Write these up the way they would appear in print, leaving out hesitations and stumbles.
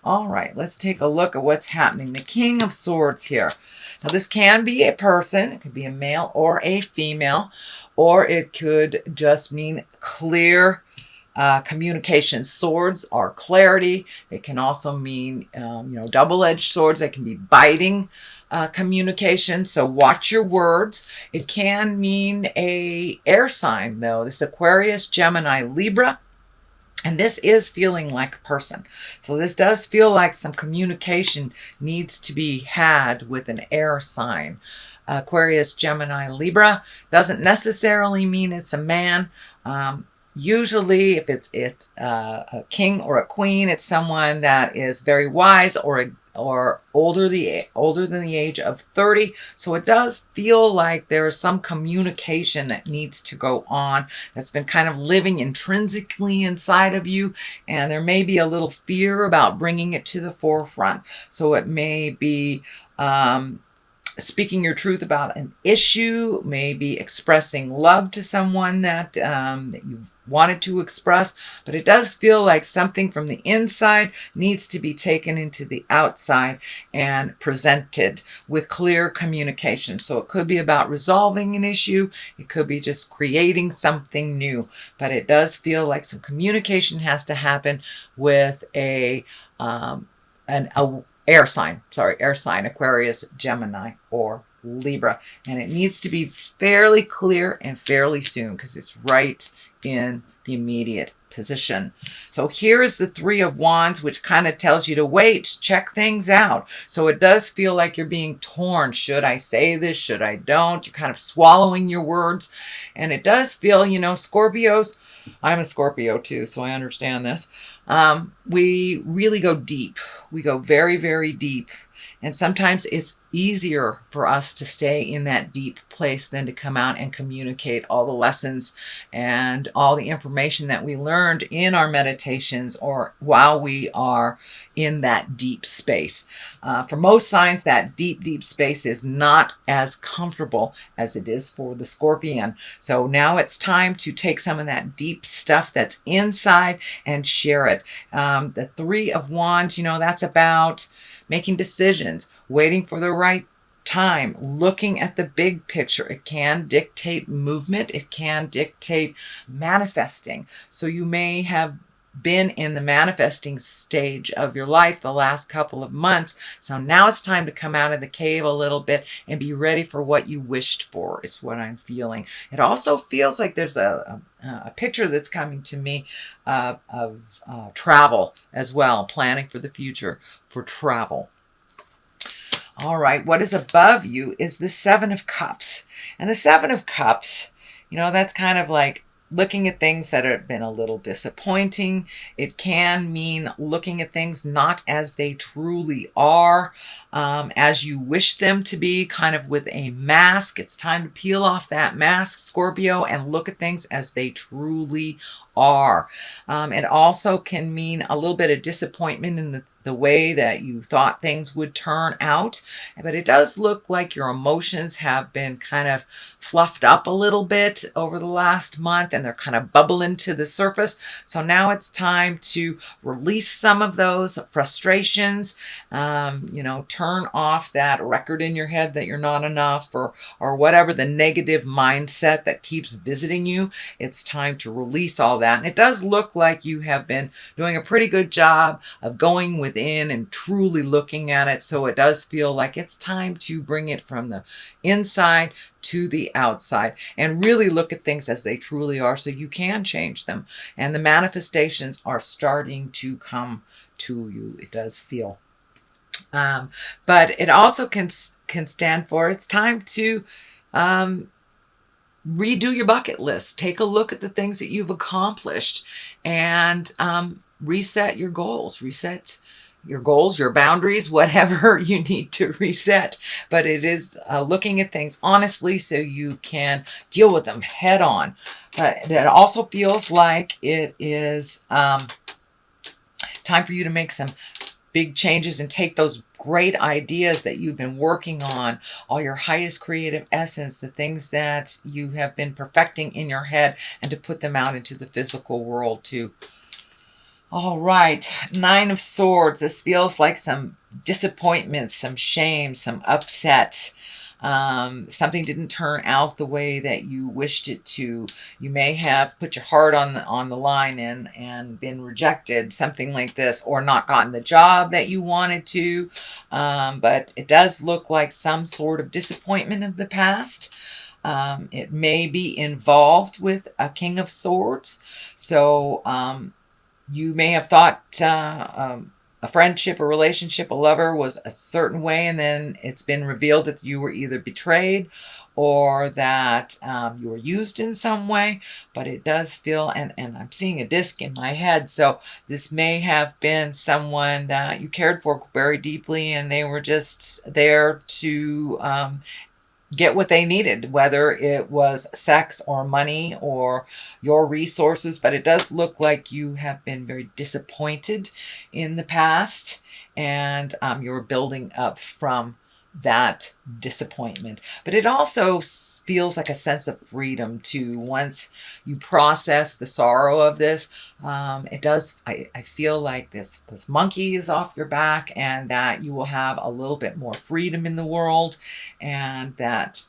All right, let's take a look at what's happening. The King of Swords here. Now, this can be a person. It could be a male or a female, or it could just mean clear communication. Swords are clarity. They can also mean, double-edged swords. They can be biting communication. So watch your words. It can mean a air sign, though. This Aquarius, Gemini, Libra. And this is feeling like a person. So this does feel like some communication needs to be had with an air sign. Aquarius, Gemini, Libra doesn't necessarily mean it's a man. Usually, if it's a king or a queen, it's someone that is very wise or older than the age of 30. So it does feel like there is some communication that needs to go on that's been kind of living intrinsically inside of you, and there may be a little fear about bringing it to the forefront. So it may be speaking your truth about an issue, maybe expressing love to someone that you've wanted to express, but it does feel like something from the inside needs to be taken into the outside and presented with clear communication. So it could be about resolving an issue, it could be just creating something new, but it does feel like some communication has to happen with an air sign, Aquarius, Gemini, or Libra. And it needs to be fairly clear and fairly soon because it's right in the immediate position. So here is the Three of Wands, which kind of tells you to wait, check things out. So it does feel like you're being torn. Should I say this? Should I don't? You're kind of swallowing your words. And it does feel, Scorpios, I'm a Scorpio too, so I understand this. We really go deep. We go very, very deep. And sometimes it's easier for us to stay in that deep place than to come out and communicate all the lessons and all the information that we learned in our meditations or while we are in that deep space. For most signs, that deep, deep space is not as comfortable as it is for the Scorpion. So now it's time to take some of that deep stuff that's inside and share it. The Three of Wands, that's about making decisions, waiting for the right time, looking at the big picture. It can dictate movement. It can dictate manifesting. So you may have been in the manifesting stage of your life the last couple of months. So now it's time to come out of the cave a little bit and be ready for what you wished for, is what I'm feeling. It also feels like there's a picture that's coming to me of travel as well, planning for the future for travel. All right, what is above you is the Seven of Cups. And the Seven of Cups, that's kind of like looking at things that have been a little disappointing. It can mean looking at things not as they truly are, as you wish them to be, kind of with a mask. It's time to peel off that mask, Scorpio, and look at things as they truly are. It also can mean a little bit of disappointment in the way that you thought things would turn out. But it does look like your emotions have been kind of fluffed up a little bit over the last month, and they're kind of bubbling to the surface. So now it's time to release some of those frustrations, turn off that record in your head that you're not enough, or whatever the negative mindset that keeps visiting you. It's time to release all that. And it does look like you have been doing a pretty good job of going within and truly looking at it. So it does feel like it's time to bring it from the inside to the outside and really look at things as they truly are so you can change them. And the manifestations are starting to come to you, it does feel. But it also can stand for, it's time to redo your bucket list. Take a look at the things that you've accomplished and reset your goals. Reset your goals, your boundaries, whatever you need to reset. But it is looking at things honestly so you can deal with them head on. But it also feels like it is time for you to make some big changes and take those great ideas that you've been working on, all your highest creative essence, the things that you have been perfecting in your head, and to put them out into the physical world too. All right, Nine of Swords. This feels like some disappointment, some shame, some upset. Something didn't turn out the way that you wished it to. You may have put your heart on the line and been rejected, something like this, or not gotten the job that you wanted to. But it does look like some sort of disappointment of the past. It may be involved with a King of Swords. So you may have thought a friendship, a relationship, a lover was a certain way, and then it's been revealed that you were either betrayed or that you were used in some way. But it does feel, and I'm seeing a disc in my head, so this may have been someone that you cared for very deeply, and they were just there to get what they needed, whether it was sex or money or your resources. But it does look like you have been very disappointed in the past, and you're building up from that disappointment. But it also feels like a sense of freedom too. Once you process the sorrow of this, it does, I feel like this monkey is off your back, and that you will have a little bit more freedom in the world, and that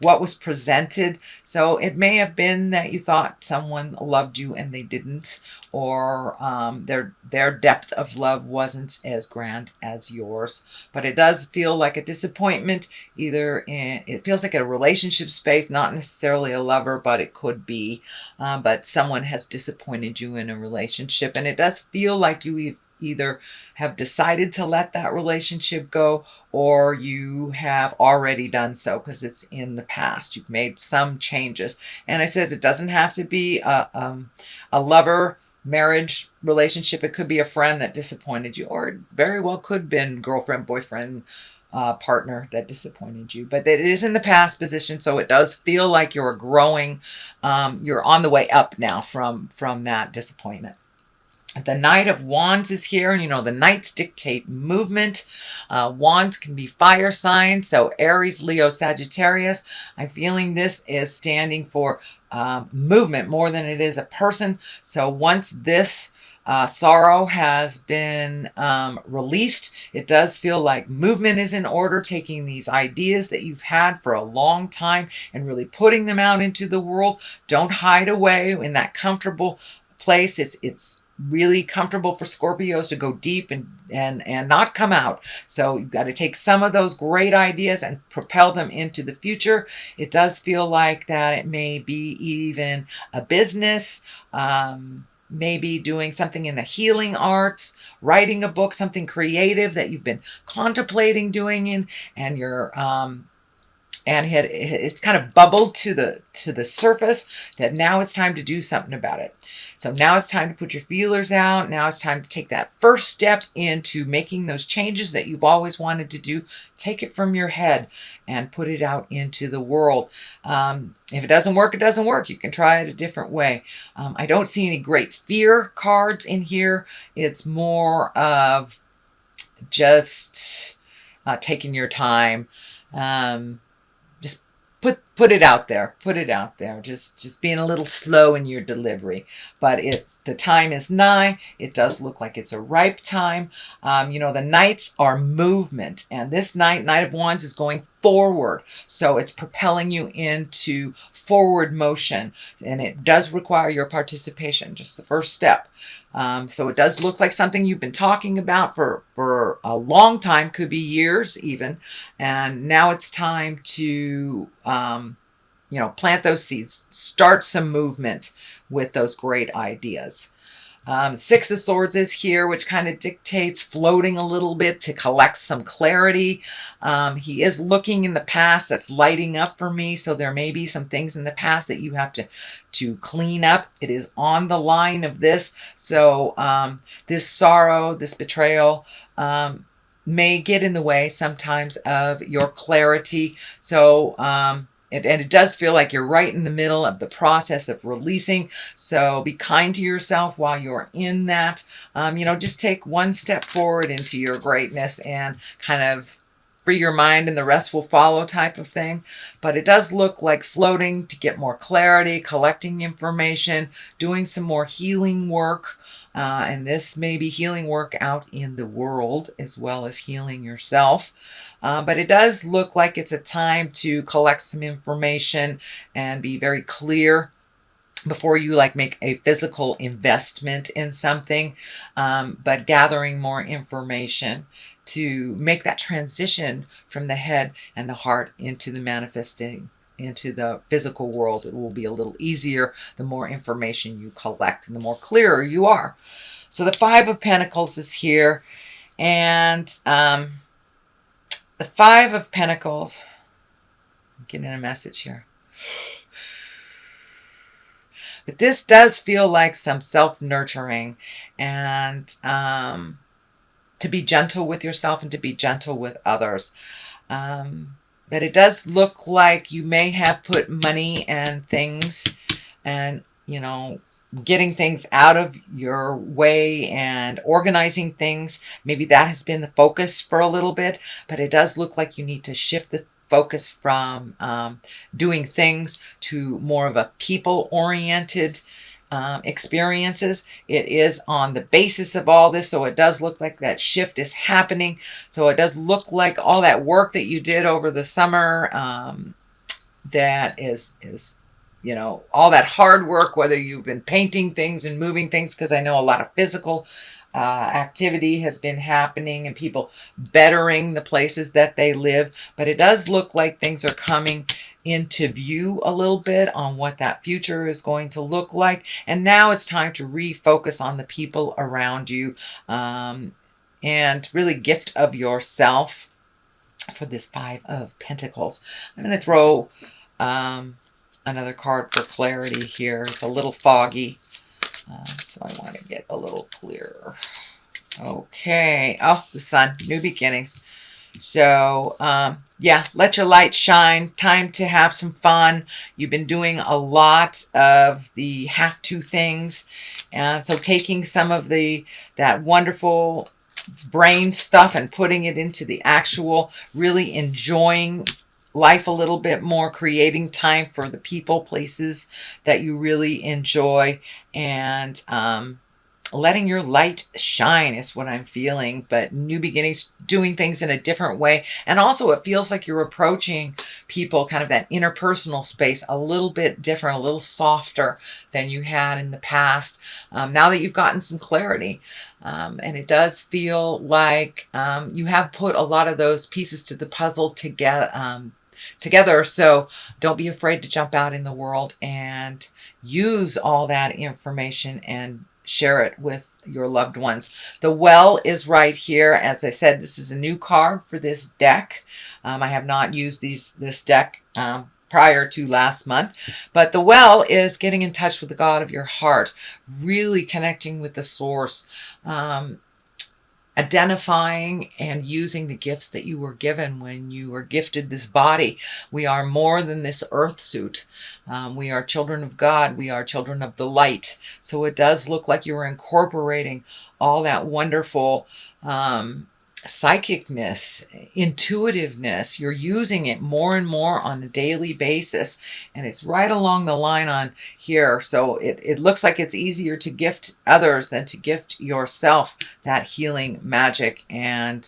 what was presented, so it may have been that you thought someone loved you and they didn't, or their depth of love wasn't as grand as yours. But it does feel like a disappointment, either in, it feels like a relationship space, not necessarily a lover, but it could be. But someone has disappointed you in a relationship, and it does feel like you either have decided to let that relationship go, or you have already done so because it's in the past. You've made some changes. And it says it doesn't have to be a lover, marriage, relationship. It could be a friend that disappointed you, or it very well could have been girlfriend, boyfriend, partner that disappointed you. But it is in the past position, so it does feel like you're growing. You're on the way up now from that disappointment. The Knight of Wands is here, and you know the Knights dictate movement. Wands can be fire signs, so Aries, Leo, Sagittarius. I'm feeling this is standing for movement more than it is a person. So once this sorrow has been released, it does feel like movement is in order, taking these ideas that you've had for a long time and really putting them out into the world. Don't hide away in that comfortable place. It's really comfortable for Scorpios to go deep and not come out. So you've got to take some of those great ideas and propel them into the future. It does feel like that it may be even a business, maybe doing something in the healing arts, writing a book, something creative that you've been contemplating doing, and you're and it's kind of bubbled to the surface that now it's time to do something about it. So now it's time to put your feelers out. Now it's time to take that first step into making those changes that you've always wanted to do. Take it from your head and put it out into the world. If it doesn't work, it doesn't work. You can try it a different way. I don't see any great fear cards in here. It's more of just taking your time. Just put it out there. Put it out there. Just being a little slow in your delivery. But if the time is nigh, it does look like it's a ripe time. You know, the Knights are movement. And this Knight of Wands is going forward. So it's propelling you into forward motion. And it does require your participation. Just the first step. So it does look like something you've been talking about for a long time, could be years even. And now it's time to, you know, plant those seeds, start some movement with those great ideas. Six of Swords is here, which kind of dictates floating a little bit to collect some clarity. He is looking in the past. That's lighting up for me. So there may be some things in the past that you have to clean up. It is on the line of this. So this sorrow, this betrayal, may get in the way sometimes of your clarity. So and it does feel like you're right in the middle of the process of releasing. So be kind to yourself while you're in that. You know, just take one step forward into your greatness and kind of free your mind and the rest will follow type of thing. But it does look like floating to get more clarity, collecting information, doing some more healing work. And this may be healing work out in the world as well as healing yourself. But it does look like it's a time to collect some information and be very clear before you like make a physical investment in something, but gathering more information to make that transition from the head and the heart into the manifesting, into the physical world. It will be a little easier the more information you collect and the more clearer you are. So the Five of Pentacles is here, and the Five of Pentacles, I'm getting a message here. But this does feel like some self-nurturing and to be gentle with yourself and to be gentle with others. But it does look like you may have put money and things and, you know, getting things out of your way and organizing things. Maybe that has been the focus for a little bit, but it does look like you need to shift the focus from doing things to more of a people-oriented experiences. It is on the basis of all this, so it does look like that shift is happening. So it does look like all that work that you did over the summer, that is, you know, all that hard work, whether you've been painting things and moving things, because I know a lot of physical activity has been happening and people bettering the places that they live. But it does look like things are coming into view a little bit on what that future is going to look like. And now it's time to refocus on the people around you, and really gift of yourself for this Five of Pentacles. I'm going to throw another card for clarity here. It's a little foggy. So I want to get a little clearer. Okay. Oh, the Sun. New beginnings. So, yeah, let your light shine. Time to have some fun. You've been doing a lot of the have to things. And so taking some of that wonderful brain stuff and putting it into the actual, really enjoying life a little bit more, creating time for the people, places that you really enjoy, and letting your light shine is what I'm feeling. But new beginnings, doing things in a different way. And also it feels like you're approaching people, kind of that interpersonal space, a little bit different, a little softer than you had in the past, now that you've gotten some clarity. And it does feel like you have put a lot of those pieces to the puzzle together. So don't be afraid to jump out in the world and use all that information and share it with your loved ones. The Well is right here. As I said, this is a new card for this deck. I have not used this deck prior to last month. But the Well is getting in touch with the God of your heart, really connecting with the source, identifying and using the gifts that you were given when you were gifted this body. We are more than this earth suit. We are children of God. We are children of the light. So it does look like you're incorporating all that wonderful psychicness, intuitiveness. You're using it more and more on a daily basis, and it's right along the line on here. So it looks like it's easier to gift others than to gift yourself that healing magic and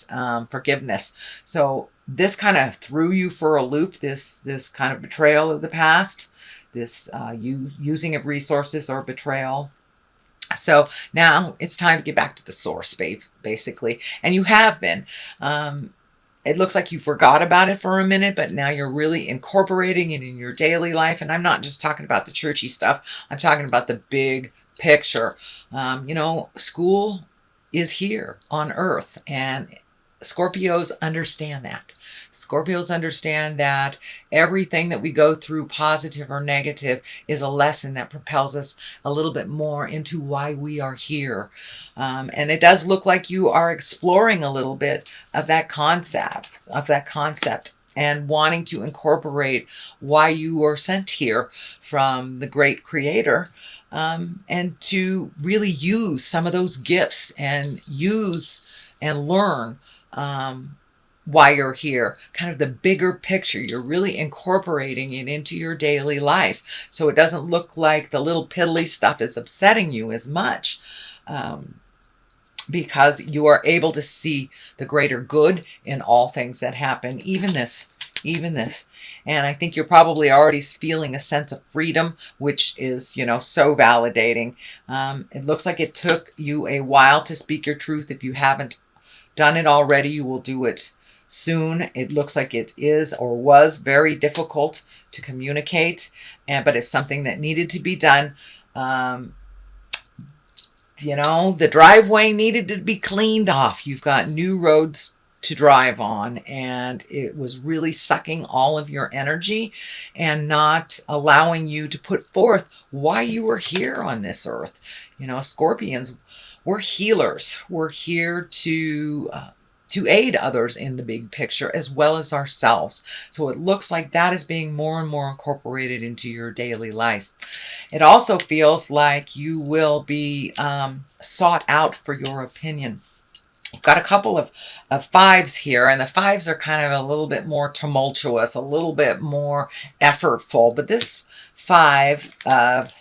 forgiveness. So this kind of threw you for a loop, this kind of betrayal of the past, this using of resources or betrayal. So now it's time to get back to the source, basically. And you have been. It looks like you forgot about it for a minute, but now you're really incorporating it in your daily life. And I'm not just talking about the churchy stuff. I'm talking about the big picture. You know, school is here on Earth, and Scorpios understand that. Scorpios understand that everything that we go through, positive or negative, is a lesson that propels us a little bit more into why we are here. And it does look like you are exploring a little bit of that concept, and wanting to incorporate why you were sent here from the great creator, and to really use some of those gifts and use and learn why you're here, kind of the bigger picture. You're really incorporating it into your daily life, so it doesn't look like the little piddly stuff is upsetting you as much, because you are able to see the greater good in all things that happen, even this. And I think you're probably already feeling a sense of freedom, which is, you know, so validating. It looks like it took you a while to speak your truth. If you haven't done it already, you will do it soon. It looks like it is or was very difficult to communicate, but it's something that needed to be done. You know, the driveway needed to be cleaned off. You've got new roads to drive on, and it was really sucking all of your energy and not allowing you to put forth why you were here on this earth. You know, Scorpions, we're healers. We're here to aid others in the big picture as well as ourselves. So it looks like that is being more and more incorporated into your daily life. It also feels like you will be sought out for your opinion. You've got a couple of fives here, and the fives are kind of a little bit more tumultuous, a little bit more effortful. But this five of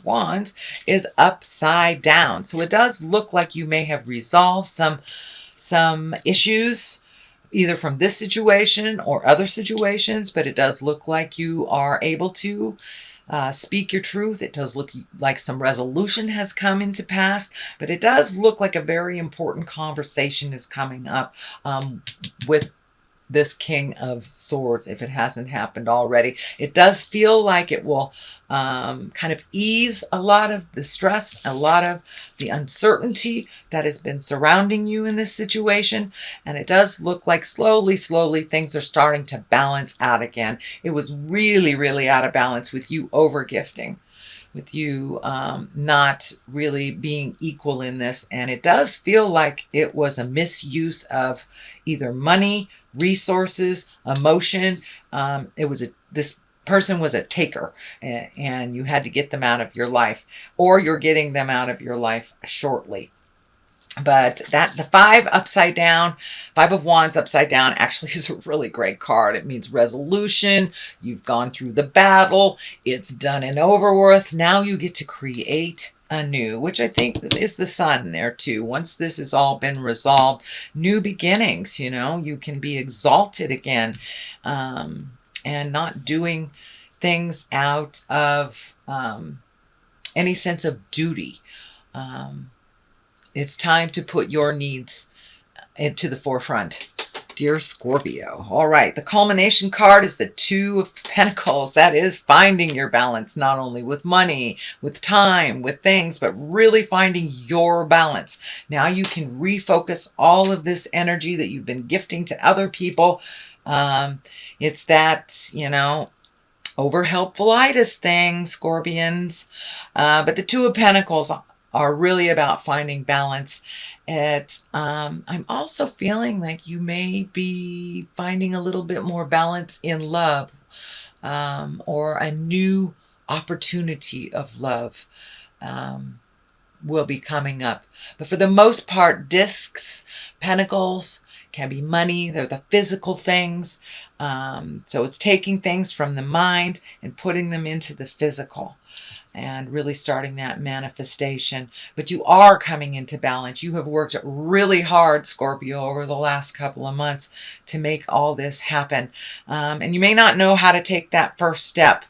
wands is upside down. So it does look like you may have resolved some issues, either from this situation or other situations, but it does look like you are able to speak your truth. It does look like some resolution has come into pass, but it does look like a very important conversation is coming up with this King of Swords, if it hasn't happened already. It does feel like it will kind of ease a lot of the stress, a lot of the uncertainty that has been surrounding you in this situation. And it does look like slowly things are starting to balance out again. It was really out of balance with you over-gifting, with you not really being equal in this. And it does feel like it was a misuse of either money, resources, emotion. This person was a taker, and you had to get them out of your life, or you're getting them out of your life shortly. But the five upside down, Five of Wands upside down actually is a really great card. It means resolution. You've gone through the battle. It's done and over with. Now you get to create anew, which I think is the sun there too. Once this has all been resolved, new beginnings, you know, you can be exalted again, and not doing things out of any sense of duty. It's time to put your needs into the forefront, dear Scorpio. All right, the culmination card is the Two of Pentacles. That is finding your balance, not only with money, with time, with things, but really finding your balance. Now you can refocus all of this energy that you've been gifting to other people. It's that, you know, over helpfulitis thing, Scorpions. But the Two of Pentacles are really about finding balance. I'm also feeling like you may be finding a little bit more balance in love, or a new opportunity of love will be coming up. But for the most part, discs, pentacles, can be money. They're the physical things. So it's taking things from the mind and putting them into the physical, and really starting that manifestation. But you are coming into balance. You have worked really hard, Scorpio, over the last couple of months to make all this happen. And you may not know how to take that first step.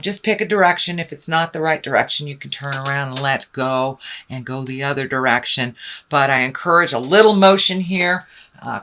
Just pick a direction. If it's not the right direction, you can turn around and let go and go the other direction. But I encourage a little motion here.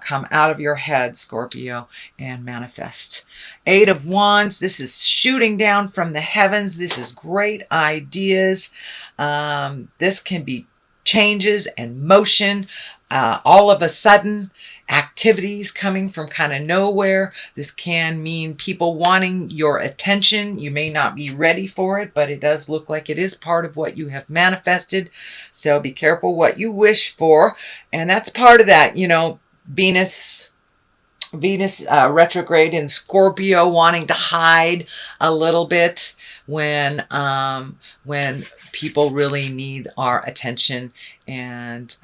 Come out of your head, Scorpio, and manifest. Eight of Wands. This is shooting down from the heavens. This is great ideas. This can be changes and motion. All of a sudden, activities coming from kind of nowhere. This can mean people wanting your attention. You may not be ready for it, but it does look like it is part of what you have manifested. So be careful what you wish for. And that's part of that, you know, Venus retrograde in Scorpio, wanting to hide a little bit when people really need our attention and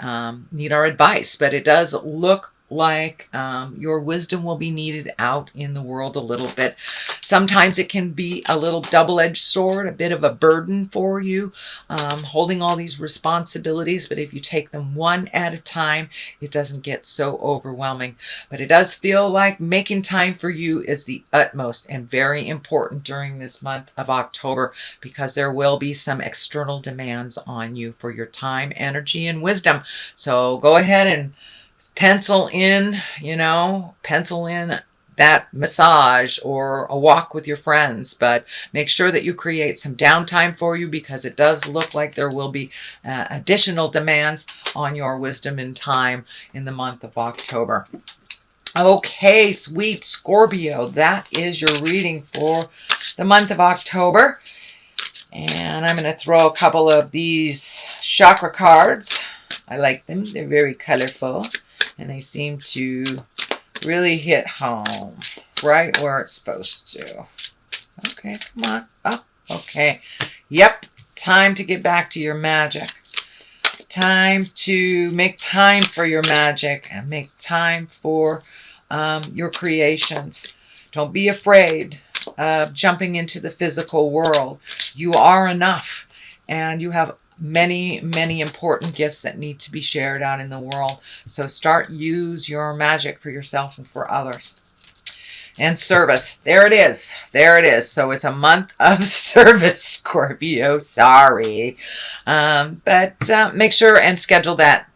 need our advice. But it does look like your wisdom will be needed out in the world a little bit. Sometimes it can be a little double-edged sword, a bit of a burden for you, holding all these responsibilities. But if you take them one at a time, it doesn't get so overwhelming. But it does feel like making time for you is the utmost and very important during this month of October, because there will be some external demands on you for your time, energy, and wisdom. So go ahead and pencil in that massage or a walk with your friends, but make sure that you create some downtime for you, because it does look like there will be additional demands on your wisdom and time in the month of October. Okay, sweet Scorpio, that is your reading for the month of October. And I'm going to throw a couple of these chakra cards. I like them. They're very colorful, and they seem to really hit home right where it's supposed to. Okay, come on. Oh, okay. Yep, time to get back to your magic. Time to make time for your magic and make time for your creations. Don't be afraid of jumping into the physical world. You are enough, and you have many, many important gifts that need to be shared out in the world. So use your magic for yourself and for others. And service. There it is. There it is. So it's a month of service, Scorpio. Sorry. But make sure and schedule that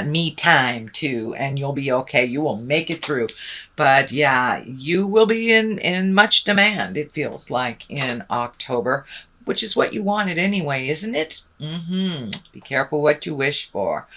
me time too, and you'll be okay. You will make it through. But yeah, you will be in much demand, it feels like, in October, which is what you wanted anyway, isn't it? Be careful what you wish for.